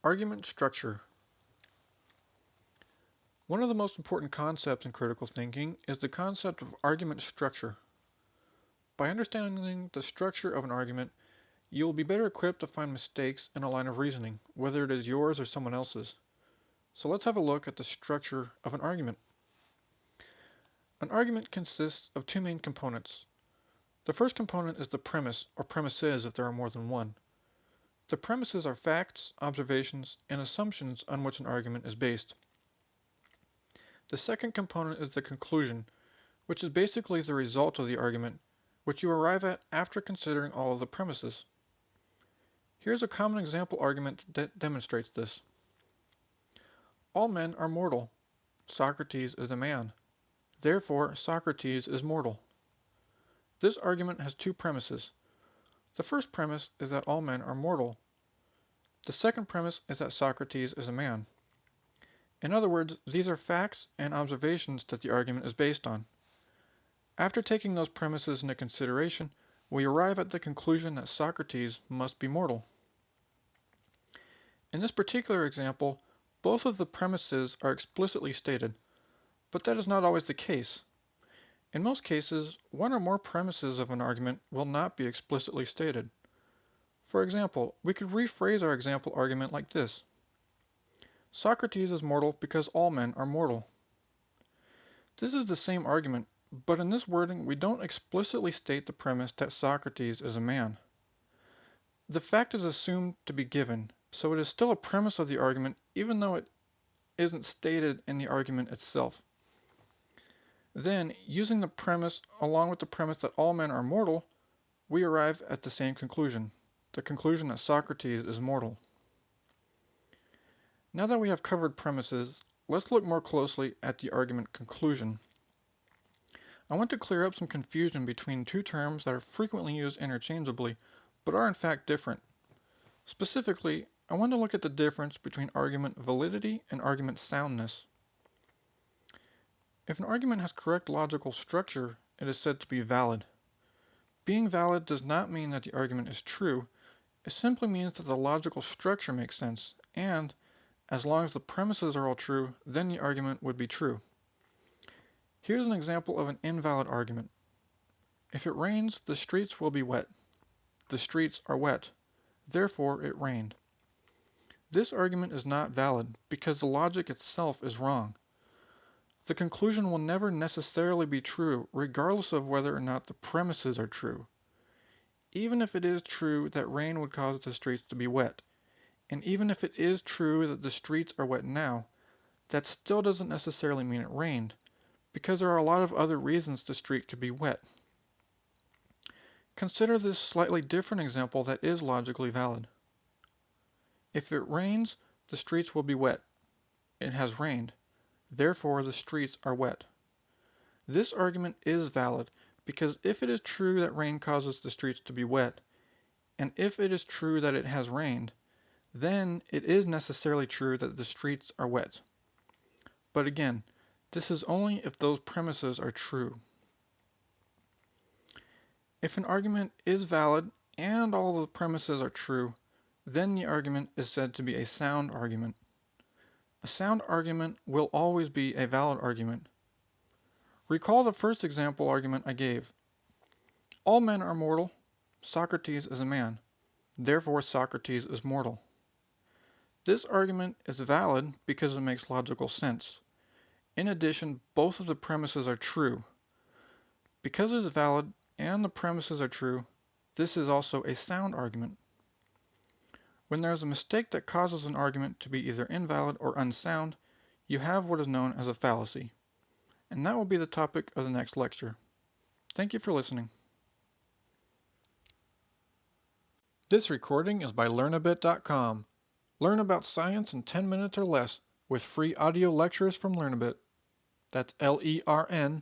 Argument structure. One of the most important concepts in critical thinking is the concept of argument structure. By understanding the structure of an argument, you will be better equipped to find mistakes in a line of reasoning, whether it is yours or someone else's. So let's have a look at the structure of an argument. An argument consists of two main components. The first component is the premise, or premises if there are more than one. The premises are facts, observations, and assumptions on which an argument is based. The second component is the conclusion, which is basically the result of the argument, which you arrive at after considering all of the premises. Here's a common example argument that demonstrates this. All men are mortal. Socrates is a man. Therefore, Socrates is mortal. This argument has two premises. The first premise is that all men are mortal. The second premise is that Socrates is a man. In other words, these are facts and observations that the argument is based on. After taking those premises into consideration, we arrive at the conclusion that Socrates must be mortal. In this particular example, both of the premises are explicitly stated, but that is not always the case. In most cases, one or more premises of an argument will not be explicitly stated. For example, we could rephrase our example argument like this. Socrates is mortal because all men are mortal. This is the same argument, but in this wording we don't explicitly state the premise that Socrates is a man. The fact is assumed to be given, so it is still a premise of the argument even though it isn't stated in the argument itself. Then, using the premise along with the premise that all men are mortal, we arrive at the same conclusion, the conclusion that Socrates is mortal. Now that we have covered premises, let's look more closely at the argument conclusion. I want to clear up some confusion between two terms that are frequently used interchangeably, but are in fact different. Specifically, I want to look at the difference between argument validity and argument soundness. If an argument has correct logical structure, it is said to be valid. Being valid does not mean that the argument is true, it simply means that the logical structure makes sense, and as long as the premises are all true, then the argument would be true. Here's an example of an invalid argument. If it rains, the streets will be wet. The streets are wet. Therefore, it rained. This argument is not valid because the logic itself is wrong. The conclusion will never necessarily be true, regardless of whether or not the premises are true. Even if it is true that rain would cause the streets to be wet, and even if it is true that the streets are wet now, that still doesn't necessarily mean it rained, because there are a lot of other reasons the street could be wet. Consider this slightly different example that is logically valid. If it rains, the streets will be wet. It has rained. Therefore, the streets are wet. This argument is valid because if it is true that rain causes the streets to be wet, and if it is true that it has rained, then it is necessarily true that the streets are wet. But again, this is only if those premises are true. If an argument is valid and all of the premises are true, then the argument is said to be a sound argument. A sound argument will always be a valid argument. Recall the first example argument I gave. All men are mortal. Socrates is a man. Therefore, Socrates is mortal. This argument is valid because it makes logical sense. In addition, both of the premises are true. Because it is valid and the premises are true, this is also a sound argument. When there is a mistake that causes an argument to be either invalid or unsound, you have what is known as a fallacy. And that will be the topic of the next lecture. Thank you for listening. This recording is by Learnabit.com. Learn about science in 10 minutes or less with free audio lectures from Learnabit. That's LERNABIT.com.